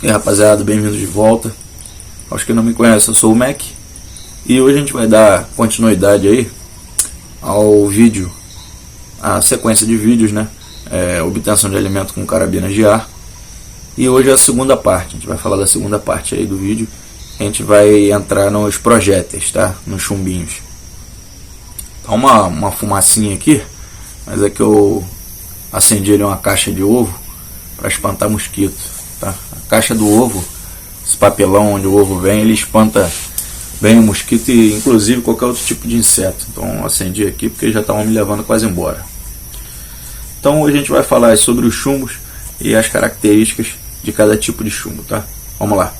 E aí, rapaziada, bem-vindos de volta. Aos que não me conhecem, eu sou o Mac. E hoje a gente vai dar continuidade aí ao vídeo, a sequência de vídeos, né? Obtenção de alimento com carabinas de ar. E hoje é a segunda parte, a gente vai falar da segunda parte aí do vídeo. A gente vai entrar nos projéteis, tá? Nos chumbinhos. Tá uma fumacinha aqui, mas é que eu acendi ali uma caixa de ovo para espantar mosquito. Tá? A caixa do ovo, esse papelão onde o ovo vem, ele espanta bem o mosquito e inclusive qualquer outro tipo de inseto. Então acendi aqui porque já estavam me levando quase embora. Então hoje a gente vai falar sobre os chumbos e as características de cada tipo de chumbo, tá? Vamos lá.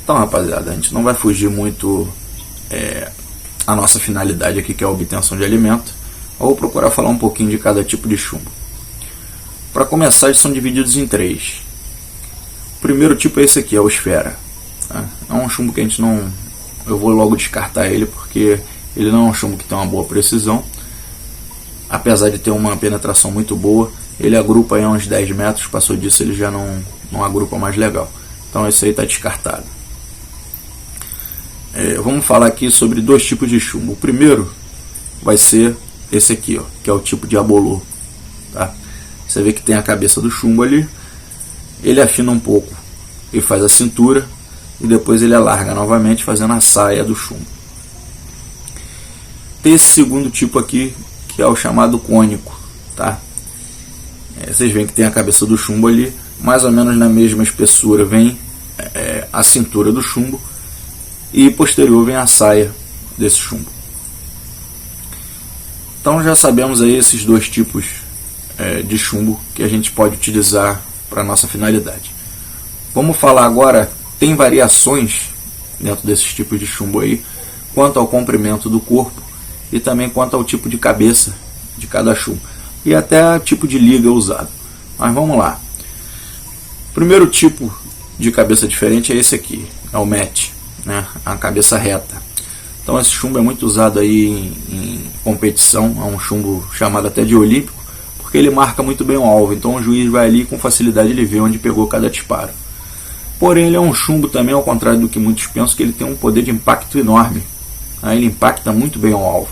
Então, rapaziada, a gente não vai fugir muito a nossa finalidade aqui, que é a obtenção de alimento. Eu vou procurar falar um pouquinho de cada tipo de chumbo. Para começar, eles são divididos em três. O primeiro tipo é esse aqui, é o esfera. Tá? É um chumbo que a gente não... Eu vou logo descartar ele, porque ele não é um chumbo que tem uma boa precisão. Apesar de ter uma penetração muito boa, ele agrupa aí a uns 10 metros, passou disso ele já não agrupa mais legal. Então esse aí está descartado. Vamos falar aqui sobre dois tipos de chumbo. O primeiro vai ser esse aqui, ó, que é o tipo de abolô. Tá? Você vê que tem a cabeça do chumbo ali, ele afina um pouco e faz a cintura, e depois ele alarga novamente, fazendo a saia do chumbo. Tem esse segundo tipo aqui, que é o chamado cônico. Tá? Vocês veem que tem a cabeça do chumbo ali, mais ou menos na mesma espessura vem a cintura do chumbo, e posterior vem a saia desse chumbo. Então já sabemos aí esses dois tipos de chumbo que a gente pode utilizar para nossa finalidade. Vamos falar agora, tem variações dentro desses tipos de chumbo aí, quanto ao comprimento do corpo e também quanto ao tipo de cabeça de cada chumbo e até o tipo de liga usado. Mas vamos lá. O primeiro tipo de cabeça diferente é esse aqui, é o match, né? A cabeça reta. Então esse chumbo é muito usado aí em competição, é um chumbo chamado até de olímpico, porque ele marca muito bem o alvo, então o juiz vai ali com facilidade, ele vê onde pegou cada disparo. Porém ele é um chumbo também, ao contrário do que muitos pensam, que ele tem um poder de impacto enorme. Ele impacta muito bem o alvo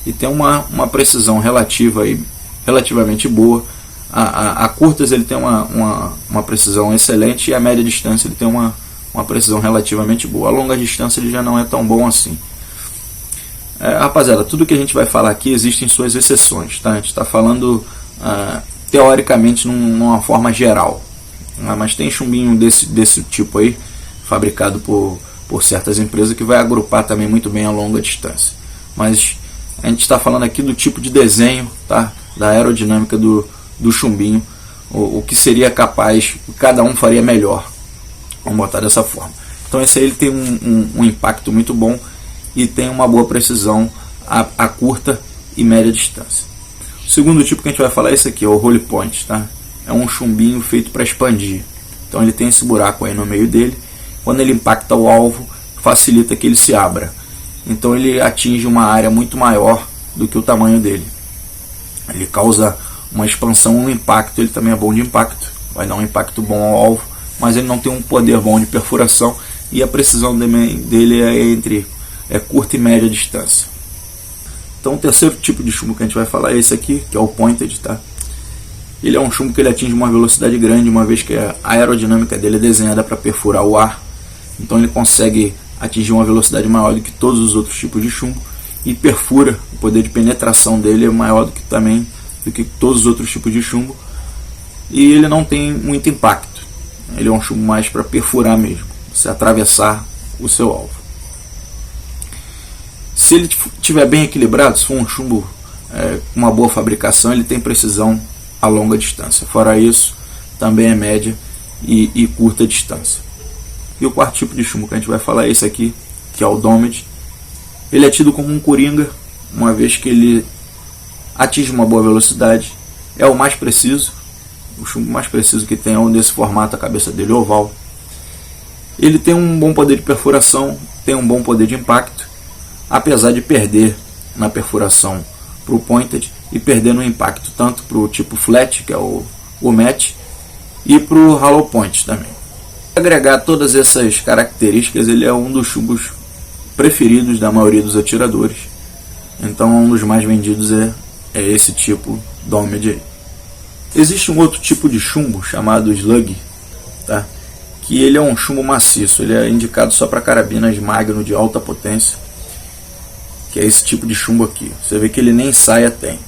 e tem uma precisão relativamente boa. A curtas ele tem uma precisão excelente, e a média distância ele tem uma precisão relativamente boa. A longa distância ele já não é tão bom assim. Rapaziada, tudo que a gente vai falar aqui existem suas exceções, tá? A gente está falando teoricamente numa forma geral, mas tem chumbinho desse tipo aí, fabricado por certas empresas, que vai agrupar também muito bem a longa distância. Mas a gente está falando aqui do tipo de desenho, tá? Da aerodinâmica do chumbinho, o que seria capaz, cada um faria melhor. Vamos botar dessa forma. Então esse aí ele tem um impacto muito bom e tem uma boa precisão a curta e média distância. O segundo tipo que a gente vai falar é esse aqui, é o roll point. Tá? É um chumbinho feito para expandir. Então ele tem esse buraco aí no meio dele. Quando ele impacta o alvo, facilita que ele se abra. Então ele atinge uma área muito maior do que o tamanho dele. Ele causa uma expansão, um impacto. Ele também é bom de impacto, vai dar um impacto bom ao alvo, mas ele não tem um poder bom de perfuração, e a precisão dele é entre curta e média distância. Então o terceiro tipo de chumbo que a gente vai falar é esse aqui, que é o pointed. Tá? Ele é um chumbo que ele atinge uma velocidade grande, uma vez que a aerodinâmica dele é desenhada para perfurar o ar, então ele consegue atingir uma velocidade maior do que todos os outros tipos de chumbo, e perfura, o poder de penetração dele é maior do que todos os outros tipos de chumbo, e ele não tem muito impacto. Ele é um chumbo mais para perfurar mesmo, você atravessar o seu alvo. Se ele estiver bem equilibrado, se for um chumbo com uma boa fabricação, ele tem precisão a longa distância. Fora isso, também é média e curta distância. E o quarto tipo de chumbo que a gente vai falar é esse aqui, que é o domed. Ele é tido como um coringa, uma vez que ele atinge uma boa velocidade, é o mais preciso. O chumbo mais preciso que tem é um desse formato, a cabeça dele oval. Ele tem um bom poder de perfuração, tem um bom poder de impacto, apesar de perder na perfuração para o pointed e perder no impacto tanto para o tipo flat, que é o match, e para o hollow point também. Agregar todas essas características, ele é um dos chumbos preferidos da maioria dos atiradores. Então um dos mais vendidos é esse tipo Domed aí. Existe um outro tipo de chumbo chamado slug, tá? Que ele é um chumbo maciço, ele é indicado só para carabinas Magnum de alta potência, que é esse tipo de chumbo aqui. Você vê que ele nem saia tem.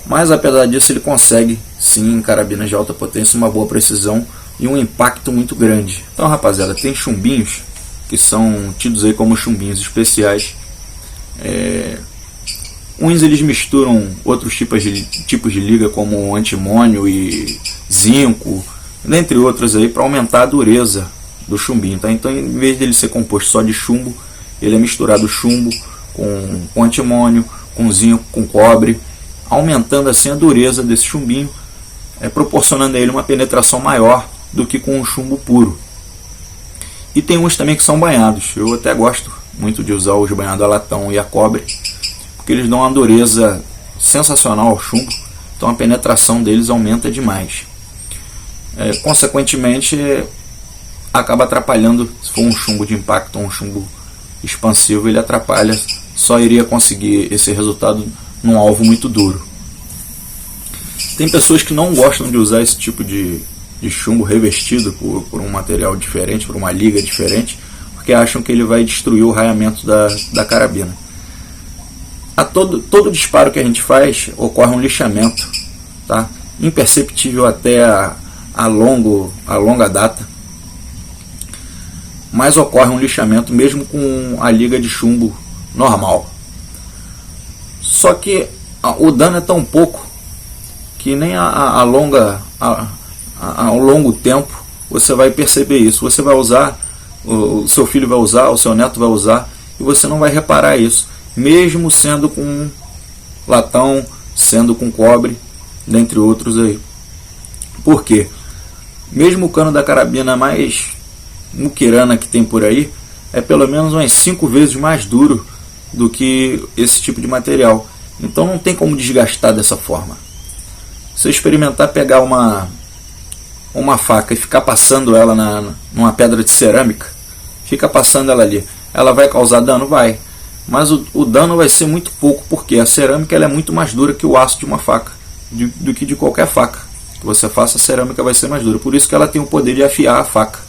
Mas apesar disso ele consegue sim em carabinas de alta potência uma boa precisão e um impacto muito grande. Então rapaziada, tem chumbinhos que são tidos aí como chumbinhos especiais. Uns eles misturam outros tipos de liga como antimônio e zinco, dentre outros aí, para aumentar a dureza do chumbinho, tá? Então em vez dele ser composto só de chumbo, ele é misturado chumbo com antimônio, com zinco, com cobre, aumentando assim a dureza desse chumbinho, proporcionando a ele uma penetração maior do que com um chumbo puro. E tem uns também que são banhados. Eu até gosto muito de usar os banhados a latão e a cobre, porque eles dão uma dureza sensacional ao chumbo, então a penetração deles aumenta demais. Consequentemente, acaba atrapalhando. Se for um chumbo de impacto ou um chumbo expansivo, ele atrapalha, só iria conseguir esse resultado num alvo muito duro. Tem pessoas que não gostam de usar esse tipo de chumbo revestido por um material diferente, por uma liga diferente, porque acham que ele vai destruir o raiamento da carabina. A todo disparo que a gente faz ocorre um lixamento, tá? Imperceptível até a longa data, mas ocorre um lixamento mesmo com a liga de chumbo normal. Só que o dano é tão pouco que nem ao longo tempo você vai perceber isso. Você vai usar, o seu filho vai usar, o seu neto vai usar, e você não vai reparar isso, mesmo sendo com latão, sendo com cobre, dentre outros aí. Por quê? Mesmo o cano da carabina mais muquirana que tem por aí é pelo menos umas 5 vezes mais duro do que esse tipo de material. Então não tem como desgastar dessa forma. Se eu experimentar pegar uma faca e ficar passando ela numa pedra de cerâmica, fica passando ela ali, ela vai causar dano? Vai. Mas o dano vai ser muito pouco, porque a cerâmica ela é muito mais dura que o aço de uma faca, do que de qualquer faca que você faça, a cerâmica vai ser mais dura. Por isso que ela tem o poder de afiar a faca.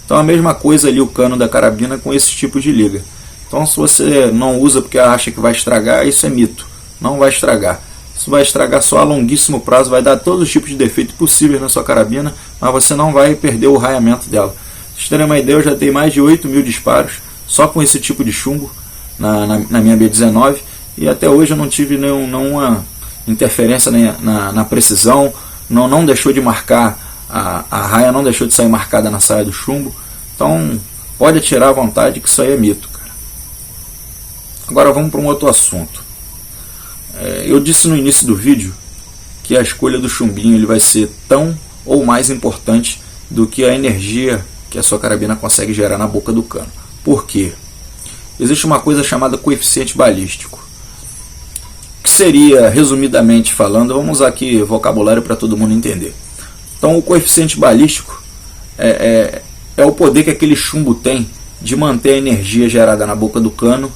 Então a mesma coisa ali o cano da carabina com esse tipo de liga. Então se você não usa porque acha que vai estragar, isso é mito. Não vai estragar. Isso vai estragar só a longuíssimo prazo, vai dar todos os tipos de defeitos possíveis na sua carabina, mas você não vai perder o raiamento dela. Pra vocês terem uma ideia, eu já dei mais de 8.000 disparos só com esse tipo de chumbo na minha B19, e até hoje eu não tive nenhuma interferência na precisão, não deixou de marcar, a raia não deixou de sair marcada na saia do chumbo. Então pode atirar à vontade que isso aí é mito, cara. Agora vamos para um outro assunto. Eu disse no início do vídeo que a escolha do chumbinho ele vai ser tão ou mais importante do que a energia que a sua carabina consegue gerar na boca do cano. Por quê? Existe uma coisa chamada coeficiente balístico, que seria, resumidamente falando, vamos usar aqui vocabulário para todo mundo entender. Então o coeficiente balístico é o poder que aquele chumbo tem de manter a energia gerada na boca do cano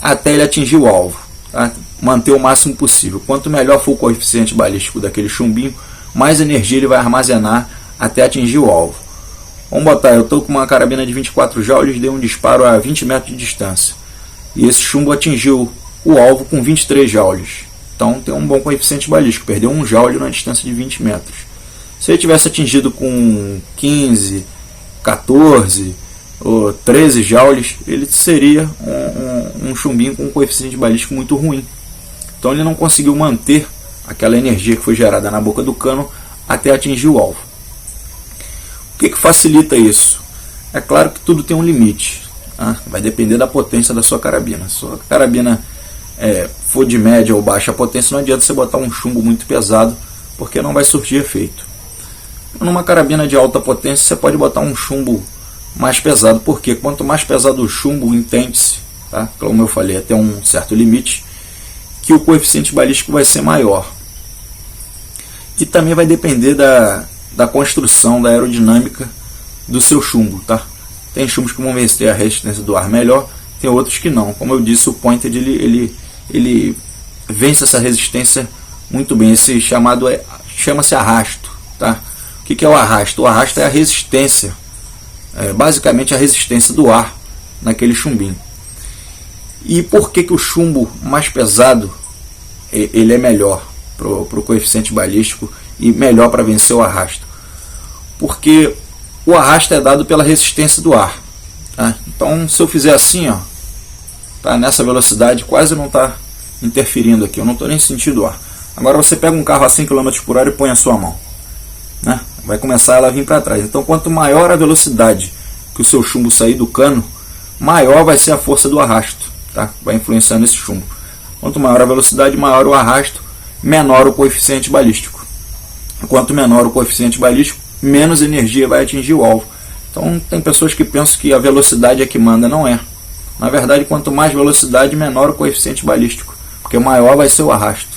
até ele atingir o alvo, tá? Manter o máximo possível. Quanto melhor for o coeficiente balístico daquele chumbinho, mais energia ele vai armazenar até atingir o alvo. Vamos botar, eu estou com uma carabina de 24 joules, dei um disparo a 20 metros de distância, e esse chumbo atingiu o alvo com 23 joules. Então tem um bom coeficiente balístico, perdeu 1 joule na distância de 20 metros. Se ele tivesse atingido com 15, 14 ou 13 joules, ele seria um chumbinho com um coeficiente balístico muito ruim. Então ele não conseguiu manter aquela energia que foi gerada na boca do cano até atingir o alvo. O que facilita isso? É claro que tudo tem um limite, tá? Vai depender da potência da sua carabina. Se a sua carabina for de média ou baixa potência, não adianta você botar um chumbo muito pesado, porque não vai surtir efeito. Numa carabina de alta potência, você pode botar um chumbo mais pesado. Porque quanto mais pesado o chumbo, entende-se, tá? Como eu falei, até um certo limite, que o coeficiente balístico vai ser maior. E também vai depender da construção, da aerodinâmica do seu chumbo, tá? Tem chumbos que vão vencer a resistência do ar melhor, tem outros que não. Como eu disse, o Pointed ele vence essa resistência muito bem. Esse chamado chama-se arrasto, tá? O que é o arrasto? O arrasto é a resistência, basicamente a resistência do ar naquele chumbinho. E por que o chumbo mais pesado ele é melhor para o coeficiente balístico e melhor para vencer o arrasto? Porque o arrasto é dado pela resistência do ar, tá? Então, se eu fizer assim, ó, tá, nessa velocidade, quase não está interferindo aqui, eu não estou nem sentindo o ar. Agora você pega um carro a 100 km por hora e põe a sua mão, né? Vai começar ela a vir para trás. Então, quanto maior a velocidade que o seu chumbo sair do cano, maior vai ser a força do arrasto, tá? Vai influenciar nesse chumbo. Quanto maior a velocidade, maior o arrasto, menor o coeficiente balístico. Quanto menor o coeficiente balístico, menos energia vai atingir o alvo. Então tem pessoas que pensam que a velocidade é que manda. Não é. Na verdade, quanto mais velocidade, menor o coeficiente balístico, porque maior vai ser o arrasto.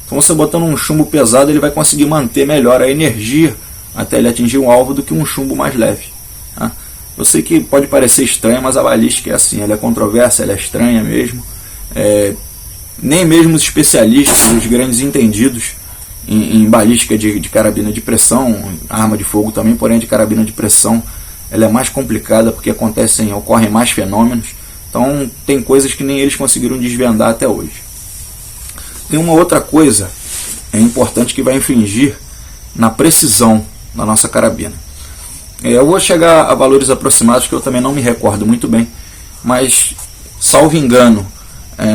Então você botando um chumbo pesado, ele vai conseguir manter melhor a energia até ele atingir o alvo do que um chumbo mais leve, tá? Eu sei que pode parecer estranho, mas a balística é assim, ela é controversa, ela é estranha mesmo. Nem mesmo os especialistas, os grandes entendidos em balística de carabina de pressão, arma de fogo também, porém de carabina de pressão, ela é mais complicada porque ocorrem mais fenômenos. Então tem coisas que nem eles conseguiram desvendar até hoje. Tem uma outra coisa importante que vai infringir na precisão da nossa carabina. Eu vou chegar a valores aproximados que eu também não me recordo muito bem, mas salvo engano,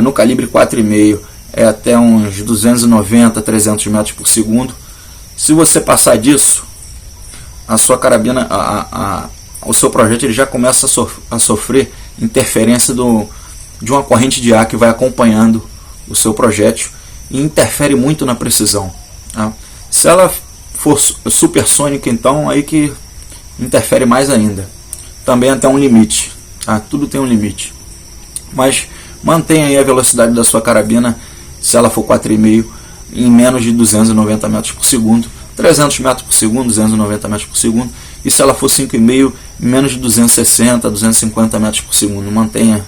no calibre 4,5 é até uns 290, 300 metros por segundo. Se você passar disso, a sua carabina, o seu projétil ele já começa a sofrer interferência de uma corrente de ar que vai acompanhando o seu projétil e interfere muito na precisão, tá? Se ela for supersônica, então aí que interfere mais ainda. Também até um limite, tá? Tudo tem um limite. Mas mantenha aí a velocidade da sua carabina, se ela for 4,5, em menos de 290 metros por segundo, 300 metros por segundo, 290 metros por segundo, e se ela for 5,5, menos de 260, 250 metros por segundo. Mantenha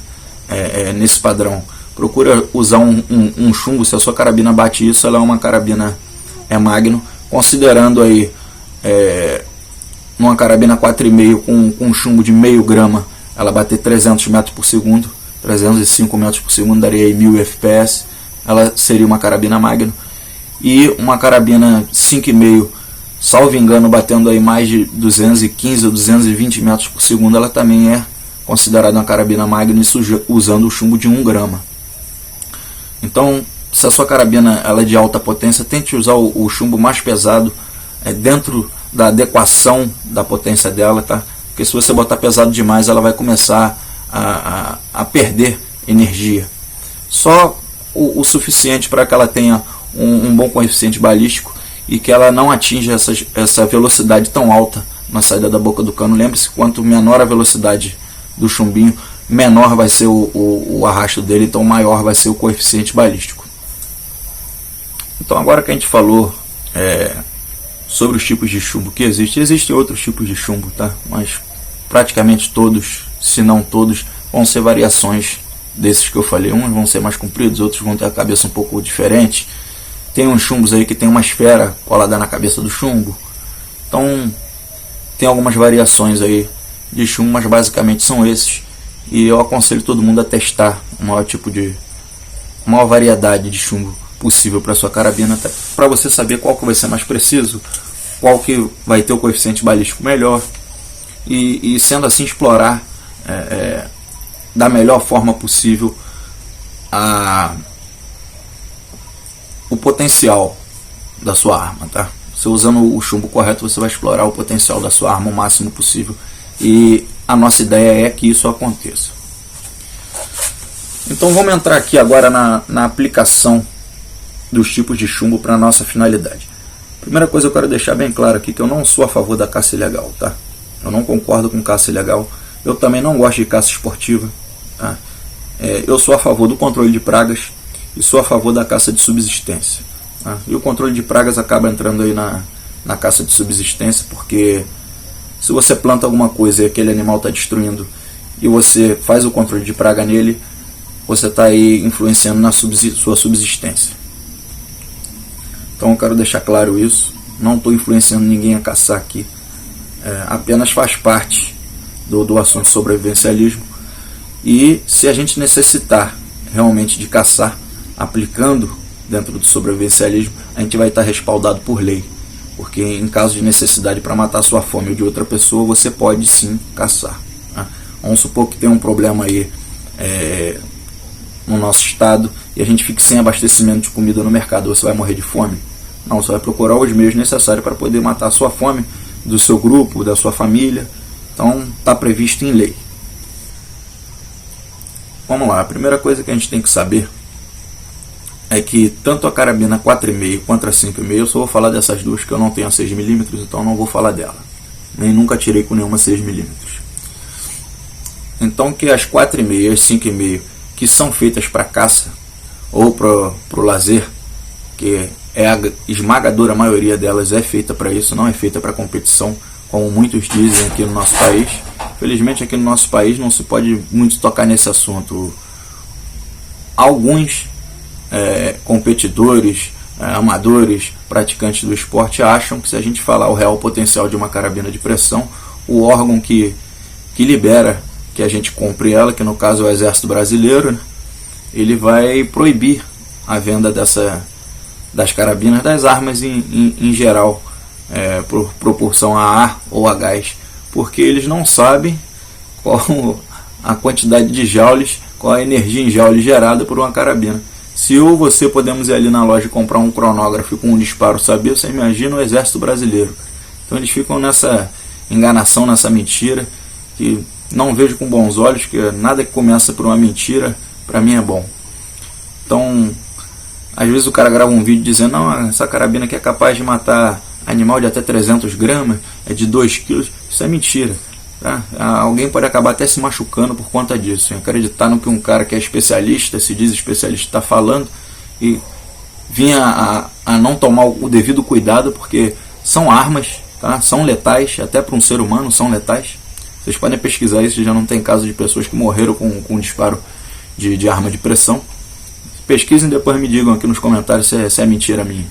nesse padrão. Procura usar um chumbo, se a sua carabina bate isso, ela é uma carabina Magnum, considerando aí numa carabina 4,5 com um chumbo de meio grama, ela bater 300 metros por segundo, 305 metros por segundo, daria aí 1000 fps, ela seria uma carabina Magnum. E uma carabina 5,5, salvo engano, batendo aí mais de 215 ou 220 metros por segundo, ela também é considerada uma carabina Magnum, isso usando o chumbo de 1 grama. Então, se a sua carabina ela é de alta potência, tente usar o chumbo mais pesado dentro da adequação da potência dela, tá? Porque se você botar pesado demais, ela vai começar a perder energia. Só o suficiente para que ela tenha um bom coeficiente balístico e que ela não atinja essa velocidade tão alta na saída da boca do cano. Lembre-se, quanto menor a velocidade do chumbinho, menor vai ser o arrasto dele, então maior vai ser o coeficiente balístico. Então agora que a gente falou sobre os tipos de chumbo que existem outros tipos de chumbo, tá? Mas praticamente todos, se não todos, vão ser variações desses que eu falei. Uns vão ser mais compridos, outros vão ter a cabeça um pouco diferente. Tem uns chumbos aí que tem uma esfera colada na cabeça do chumbo. Então tem algumas variações aí de chumbo, mas basicamente são esses. E eu aconselho todo mundo a testar o maior variedade de chumbo possível para sua carabina, para você saber qual que vai ser mais preciso, qual que vai ter o coeficiente balístico melhor, e sendo assim explorar da melhor forma possível o potencial da sua arma, tá? Você usando o chumbo correto, você vai explorar o potencial da sua arma o máximo possível, e a nossa ideia é que isso aconteça. Então vamos entrar aqui agora na aplicação dos tipos de chumbo para a nossa finalidade. Primeira coisa, eu quero deixar bem claro aqui que eu não sou a favor da caça ilegal, tá? Eu não concordo com caça ilegal. Eu também não gosto de caça esportiva. Tá? Eu sou a favor do controle de pragas e sou a favor da caça de subsistência. Tá? E o controle de pragas acaba entrando aí na caça de subsistência, porque se você planta alguma coisa e aquele animal está destruindo e você faz o controle de praga nele, você está aí influenciando na sua subsistência. Então eu quero deixar claro isso. Não estou influenciando ninguém a caçar aqui. Apenas faz parte do assunto sobrevivencialismo. E se a gente necessitar realmente de caçar, aplicando dentro do sobrevivencialismo, a gente vai estar respaldado por lei. Porque em caso de necessidade para matar a sua fome ou de outra pessoa, você pode sim caçar. Né? Vamos supor que tem um problema aí no nosso estado e a gente fique sem abastecimento de comida no mercado. Você vai morrer de fome? Não, você vai procurar os meios necessários para poder matar a sua fome, do seu grupo, da sua família. Então está previsto em lei. Vamos lá, a primeira coisa que a gente tem que saber é que tanto a carabina 4,5 quanto a 5,5, eu só vou falar dessas duas, que eu não tenho a 6mm, então não vou falar dela. Nem nunca tirei com nenhuma 6mm. Então que as 4,5 e as 5,5 que são feitas para caça ou para o lazer, que a esmagadora maioria delas é feita para isso, não é feita para competição, como muitos dizem aqui no nosso país. Felizmente aqui no nosso país não se pode muito tocar nesse assunto. Alguns competidores, amadores, praticantes do esporte acham que se a gente falar o real potencial de uma carabina de pressão, o órgão que libera que a gente compre ela, que no caso é o Exército Brasileiro, né, ele vai proibir a venda das carabinas, das armas em geral, por proporção a ar ou a gás, porque eles não sabem qual a quantidade de joules, qual a energia em joules gerada por uma carabina. Se eu ou você podemos ir ali na loja e comprar um cronógrafo com um disparo saber, você imagina o Exército Brasileiro. Então eles ficam nessa enganação, nessa mentira, que não vejo com bons olhos, que nada que começa por uma mentira, para mim é bom. Então, às vezes o cara grava um vídeo dizendo, não, essa carabina aqui é capaz de matar animal de até 300 gramas, é de 2 quilos. Isso é mentira. Tá? Alguém pode acabar até se machucando por conta disso, acreditar no que um cara que é especialista, se diz especialista, está falando, e vinha a não tomar o devido cuidado, porque são armas, tá? São letais, até para um ser humano são letais. Vocês podem pesquisar isso, já não tem caso de pessoas que morreram com disparo de arma de pressão. Pesquisem e depois me digam aqui nos comentários se é mentira minha.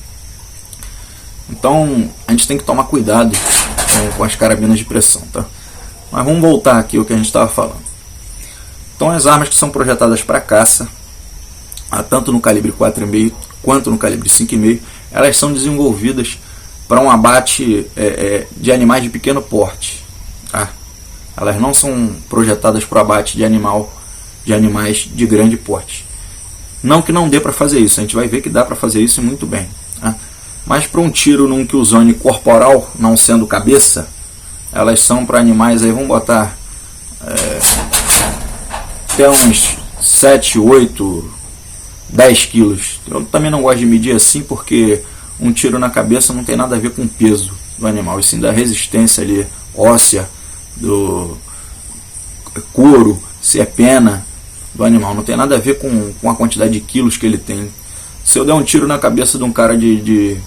Então a gente tem que tomar cuidado com as carabinas de pressão, tá? Mas vamos voltar aqui ao que a gente estava falando. Então as armas que são projetadas para caça, tanto no calibre 4,5 quanto no calibre 5,5, elas são desenvolvidas para um abate de animais de pequeno porte. Tá? Elas não são projetadas para o abate de animais de grande porte. Não que não dê para fazer isso, a gente vai ver que dá para fazer isso muito bem. Tá? Mas para um tiro num killzone corporal, não sendo cabeça, elas são para animais, aí vamos botar até uns 7, 8, 10 quilos. Eu também não gosto de medir assim, porque um tiro na cabeça não tem nada a ver com o peso do animal, e sim da resistência ali, óssea, do couro, se é pena do animal. Não tem nada a ver com a quantidade de quilos que ele tem. Se eu der um tiro na cabeça de um cara de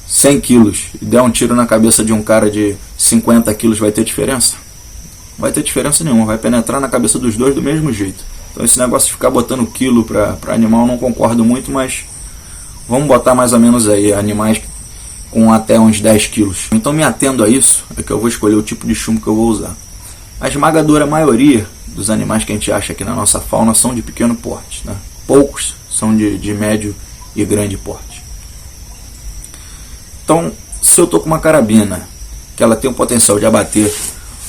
100 quilos e der um tiro na cabeça de um cara de 50 quilos, vai ter diferença? Não vai ter diferença nenhuma, vai penetrar na cabeça dos dois do mesmo jeito. Então esse negócio de ficar botando quilo para animal, eu não concordo muito, mas vamos botar mais ou menos aí animais com até uns 10 quilos. Então, me atendo a isso, é que eu vou escolher o tipo de chumbo que eu vou usar. A esmagadora maioria dos animais que a gente acha aqui na nossa fauna são de pequeno porte, né? Poucos são de médio e grande porte. Então, se eu estou com uma carabina que ela tem o potencial de abater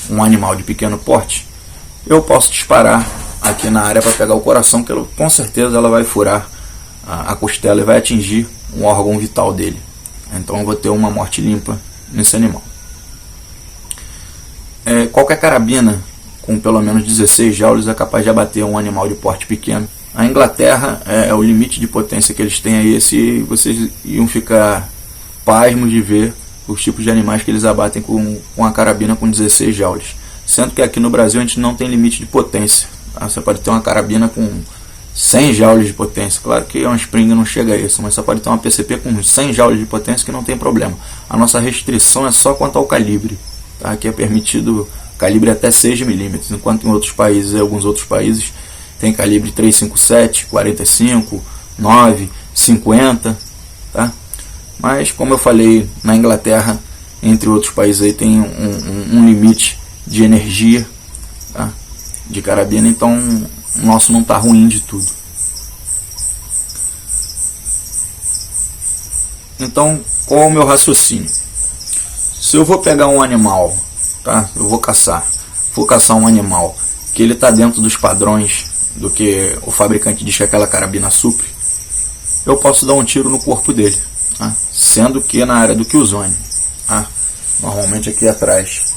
um animal de pequeno porte, eu posso disparar aqui na área para pegar o coração, que com certeza ela vai furar a costela e vai atingir um órgão vital dele. Então eu vou ter uma morte limpa nesse animal. Qualquer carabina com pelo menos 16 joules é capaz de abater um animal de porte pequeno. A Inglaterra é o limite de potência que eles têm aí. Se vocês iam ficar pasmos de ver os tipos de animais que eles abatem com a carabina com 16 joules. Sendo que aqui no Brasil a gente não tem limite de potência. Tá? Você pode ter uma carabina com 100 joules de potência. Claro que uma Spring não chega a isso, mas você pode ter uma PCP com 100 joules de potência que não tem problema. A nossa restrição é só quanto ao calibre. Tá? Aqui é permitido calibre até 6 mm, enquanto em outros países, alguns outros países, tem calibre 357, 45, 9, 50, tá? Mas como eu falei, na Inglaterra, entre outros países aí, tem um limite de energia, tá? De carabina, então o nosso não está ruim de tudo. Então, qual é o meu raciocínio? Se eu vou pegar um animal, tá? Eu vou caçar um animal que ele está dentro dos padrões do que o fabricante diz que aquela carabina supre, eu posso dar um tiro no corpo dele, tá? Sendo que na área do Killzone, tá? Normalmente aqui atrás,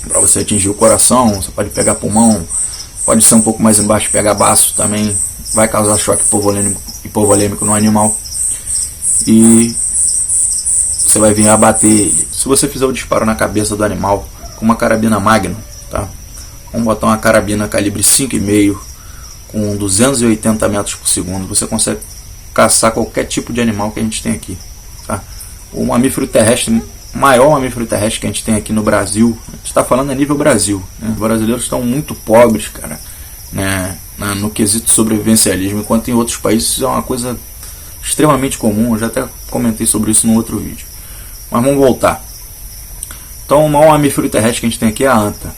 para você atingir o coração, você pode pegar pulmão, pode ser um pouco mais embaixo, pegar baço também, vai causar choque hipovolêmico no animal e você vai vir abater ele. Se você fizer o disparo na cabeça do animal com uma carabina Magnum, tá? Vamos botar uma carabina calibre 5,5 com 280 metros por segundo, você consegue caçar qualquer tipo de animal que a gente tem aqui, tá? O mamífero terrestre, maior mamífero terrestre que a gente tem aqui no Brasil, a gente está falando a nível Brasil, né? Os brasileiros estão muito pobres, cara, né? No quesito sobrevivencialismo, enquanto em outros países isso é uma coisa extremamente comum. Eu já até comentei sobre isso no outro vídeo, mas vamos voltar. Então o maior mamífero terrestre que a gente tem aqui é a anta,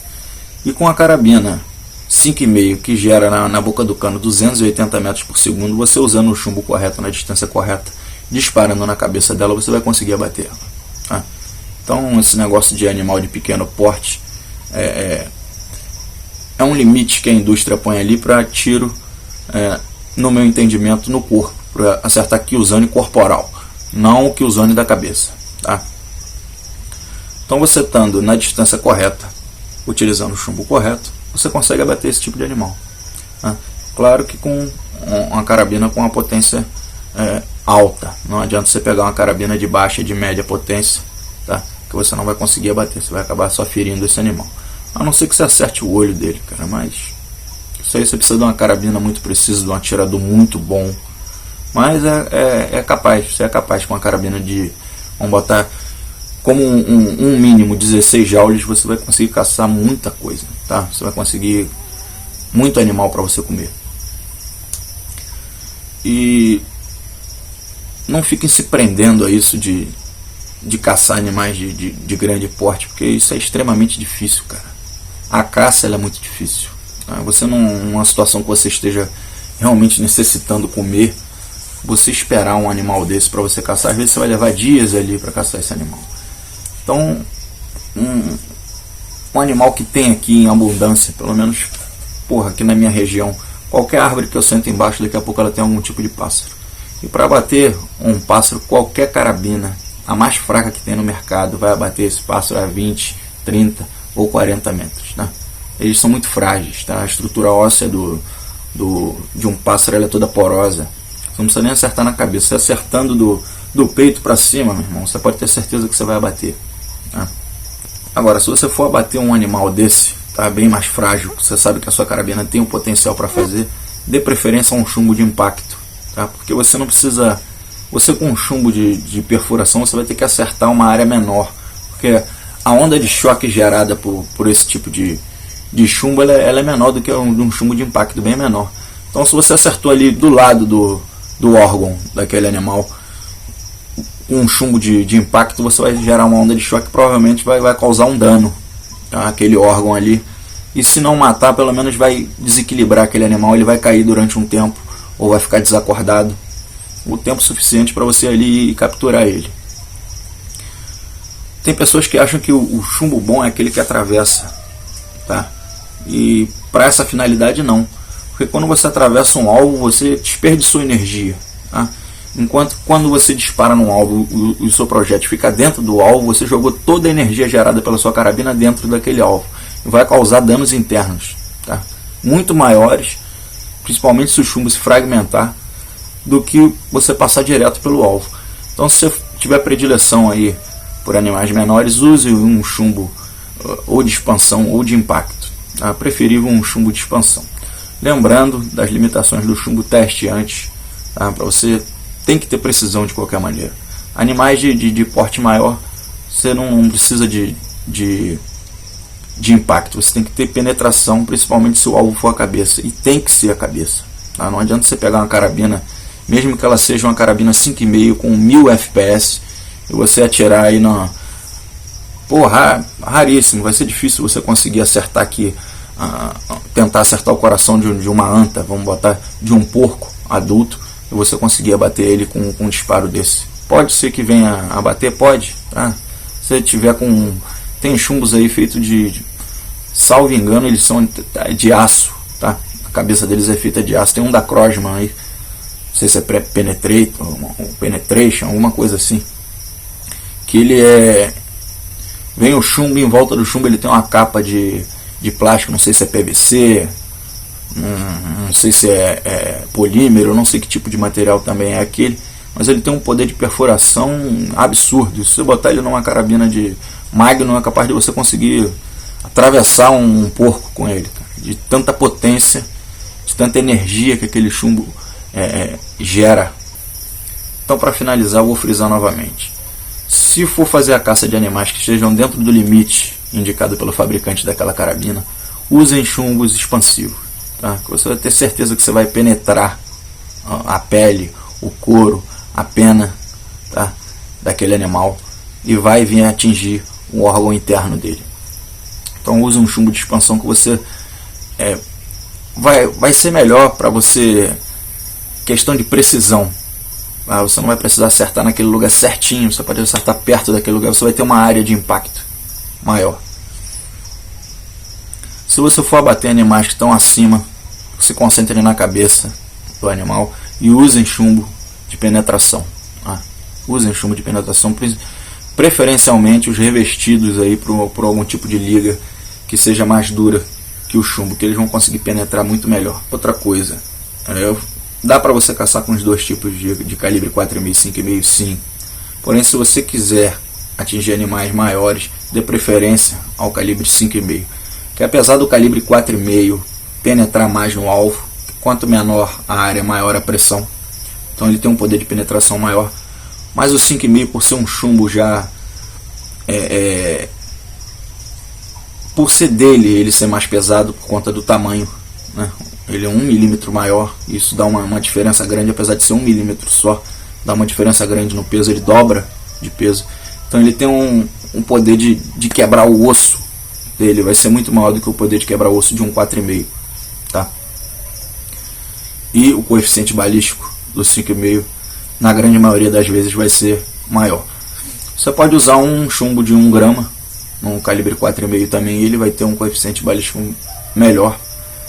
e com a carabina 5,5 que gera na boca do cano 280 metros por segundo, você usando o chumbo correto na distância correta, disparando na cabeça dela, você vai conseguir abater ela, tá? Então esse negócio de animal de pequeno porte é um limite que a indústria põe ali para tiro, no meu entendimento, no corpo, para acertar Killzone corporal, não o Killzone da cabeça, tá? Então você estando na distância correta, utilizando o chumbo correto, você consegue abater esse tipo de animal, tá? Claro que com uma carabina com uma potência alta. Não adianta você pegar uma carabina de baixa e de média potência, tá? Que você não vai conseguir abater, você vai acabar só ferindo esse animal, a não ser que você acerte o olho dele, cara. Mas isso aí você precisa de uma carabina muito precisa, de um atirador muito bom, mas você é capaz com uma carabina de, vamos botar como um mínimo 16 joules, você vai conseguir caçar muita coisa, tá? Você vai conseguir muito animal para você comer. E não fiquem se prendendo a isso de caçar animais de grande porte, porque isso é extremamente difícil, cara. A caça ela é muito difícil, tá? Você numa situação que você esteja realmente necessitando comer, você esperar um animal desse para você caçar, às vezes você vai levar dias ali para caçar esse animal. Então, um animal que tem aqui em abundância, pelo menos aqui na minha região, qualquer árvore que eu sento embaixo, daqui a pouco ela tem algum tipo de pássaro. E para abater um pássaro, qualquer carabina, a mais fraca que tem no mercado, vai abater esse pássaro a 20, 30 ou 40 metros, tá? Eles são muito frágeis, tá? A estrutura óssea de um pássaro ela é toda porosa. Você não precisa nem acertar na cabeça. Você acertando do peito para cima, meu irmão, você pode ter certeza que você vai abater, tá? Agora, se você for abater um animal desse, tá, bem mais frágil, você sabe que a sua carabina tem o potencial para fazer, dê preferência a um chumbo de impacto, tá? Porque você não precisa, você com um chumbo de perfuração, você vai ter que acertar uma área menor, porque a onda de choque gerada por esse tipo de chumbo, ela é menor do que um chumbo de impacto, bem menor. Então se você acertou ali do lado do órgão daquele animal, um chumbo de impacto, você vai gerar uma onda de choque que provavelmente vai causar um dano, tá, aquele órgão ali, e se não matar, pelo menos vai desequilibrar aquele animal, ele vai cair durante um tempo, ou vai ficar desacordado, o tempo suficiente para você ali capturar ele. Tem pessoas que acham que o chumbo bom é aquele que atravessa, tá? E para essa finalidade não, porque quando você atravessa um alvo, você desperdiçou energia, tá? Enquanto quando você dispara num alvo, o seu projétil fica dentro do alvo, você jogou toda a energia gerada pela sua carabina dentro daquele alvo, e vai causar danos internos, tá? Muito maiores, principalmente se o chumbo se fragmentar, do que você passar direto pelo alvo. Então se você tiver predileção aí por animais menores, use um chumbo ou de expansão ou de impacto. Tá? Preferível um chumbo de expansão. Lembrando das limitações do chumbo, teste antes, tá? Para você tem que ter precisão de qualquer maneira. Animais de porte maior, você não precisa de impacto, você tem que ter penetração, principalmente se o alvo for a cabeça, e tem que ser a cabeça. Tá? Não adianta você pegar uma carabina, mesmo que ela seja uma carabina 5,5 com 1000 FPS, e você atirar aí na... raríssimo, vai ser difícil você conseguir acertar aqui, tentar acertar o coração de uma anta, vamos botar, de um porco adulto, e você conseguir abater ele com um disparo desse. Pode ser que venha a bater, pode, tá? Se tiver com... Tem chumbos aí feitos salvo engano, eles são de aço, tá? A cabeça deles é feita de aço. Tem um da Crosman aí, não sei se é Penetration, alguma coisa assim, que ele vem o chumbo, em volta do chumbo ele tem uma capa de plástico, não sei se é PVC, não sei se é polímero, não sei que tipo de material também é aquele, mas ele tem um poder de perfuração absurdo. Se você botar ele numa carabina de Magnum, é capaz de você conseguir atravessar um porco com ele, cara, de tanta potência, de tanta energia que aquele chumbo gera. Então, para finalizar, eu vou frisar novamente: se for fazer a caça de animais que estejam dentro do limite indicado pelo fabricante daquela carabina, usem chumbos expansivos, tá? Você vai ter certeza que você vai penetrar a pele, o couro, a pena, tá, daquele animal, e vai vir atingir o órgão interno dele. Então use um chumbo de expansão que você vai ser melhor para você, questão de precisão. Você não vai precisar acertar naquele lugar certinho, você pode acertar perto daquele lugar, você vai ter uma área de impacto maior. Se você for abater animais que estão acima, se concentre na cabeça do animal e usem chumbo de penetração. Usem chumbo de penetração, preferencialmente os revestidos aí por algum tipo de liga que seja mais dura que o chumbo, que eles vão conseguir penetrar muito melhor. Outra coisa, dá para você caçar com os dois tipos de calibre 4,5 e 5,5 sim. Porém, se você quiser atingir animais maiores, dê preferência ao calibre 5,5, que apesar do calibre 4,5 penetrar mais no alvo, quanto menor a área, maior a pressão. Então ele tem um poder de penetração maior. Mas o 5,5, por ser um chumbo já... por ser ele ser mais pesado por conta do tamanho, né? Ele é 1 milímetro maior, isso dá uma diferença grande, apesar de ser 1 milímetro só, dá uma diferença grande no peso, ele dobra de peso. Então ele tem um poder de quebrar o osso dele, vai ser muito maior do que o poder de quebrar o osso de um 4,5, tá? E o coeficiente balístico do 5,5, na grande maioria das vezes, vai ser maior. Você pode usar um chumbo de 1 grama, num calibre 4,5 também, ele vai ter um coeficiente balístico melhor.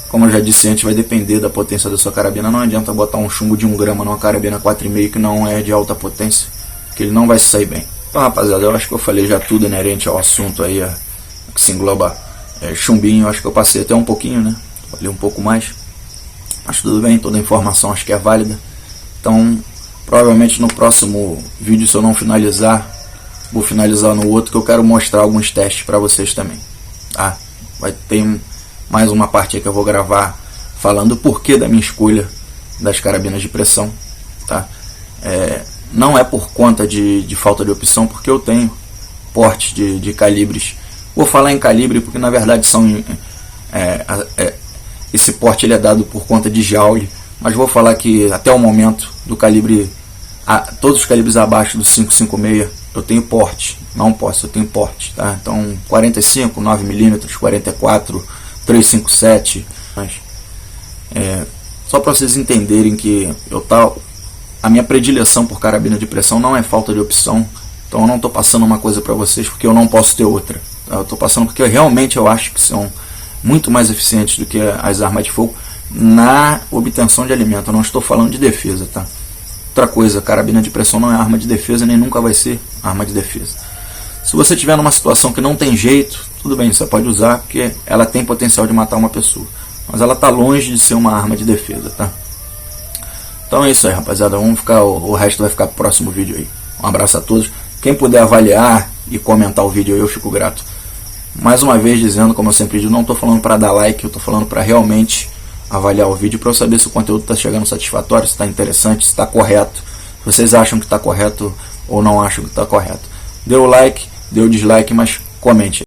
Como eu já disse antes, vai depender da potência da sua carabina. Não adianta botar um chumbo de 1 grama numa carabina 4,5 que não é de alta potência, que ele não vai sair bem. Então, rapaziada, eu acho que eu falei já tudo inerente ao assunto aí, que se engloba chumbinho. Eu acho que eu passei até um pouquinho, né? Falei um pouco mais, mas tudo bem, toda a informação acho que é válida. Então, provavelmente no próximo vídeo, se eu não finalizar, vou finalizar no outro, que eu quero mostrar alguns testes para vocês também, tá? Vai ter mais uma parte aí que eu vou gravar falando o porquê da minha escolha das carabinas de pressão, tá? Não é por conta de falta de opção, porque eu tenho porte de calibres. Vou falar em calibre porque na verdade são esse porte ele é dado por conta de joule, mas vou falar que até o momento do calibre, todos os calibres abaixo do 5,56 eu tenho porte, não posso, eu tenho porte, tá? Então 45, 9mm, 44, 357, mas só para vocês entenderem que a minha predileção por carabina de pressão não é falta de opção. Então eu não estou passando uma coisa para vocês porque eu não posso ter outra, tá? Eu estou passando porque realmente eu acho que são muito mais eficientes do que as armas de fogo na obtenção de alimento. Eu não estou falando de defesa, tá? Outra coisa, carabina de pressão não é arma de defesa, nem nunca vai ser arma de defesa. Se você estiver numa situação que não tem jeito, tudo bem, você pode usar, porque ela tem potencial de matar uma pessoa, mas ela está longe de ser uma arma de defesa, tá? Então é isso aí, rapaziada, o resto vai ficar pro próximo vídeo aí. Um abraço a todos, Quem puder avaliar e comentar o vídeo, eu fico grato. Mais uma vez dizendo, como eu sempre digo, não estou falando para dar like, eu estou falando para realmente avaliar o vídeo, para eu saber se o conteúdo está chegando satisfatório, se está interessante, se está correto, se vocês acham que está correto ou não acham que está correto. Dê o like, dê o dislike, mas comente.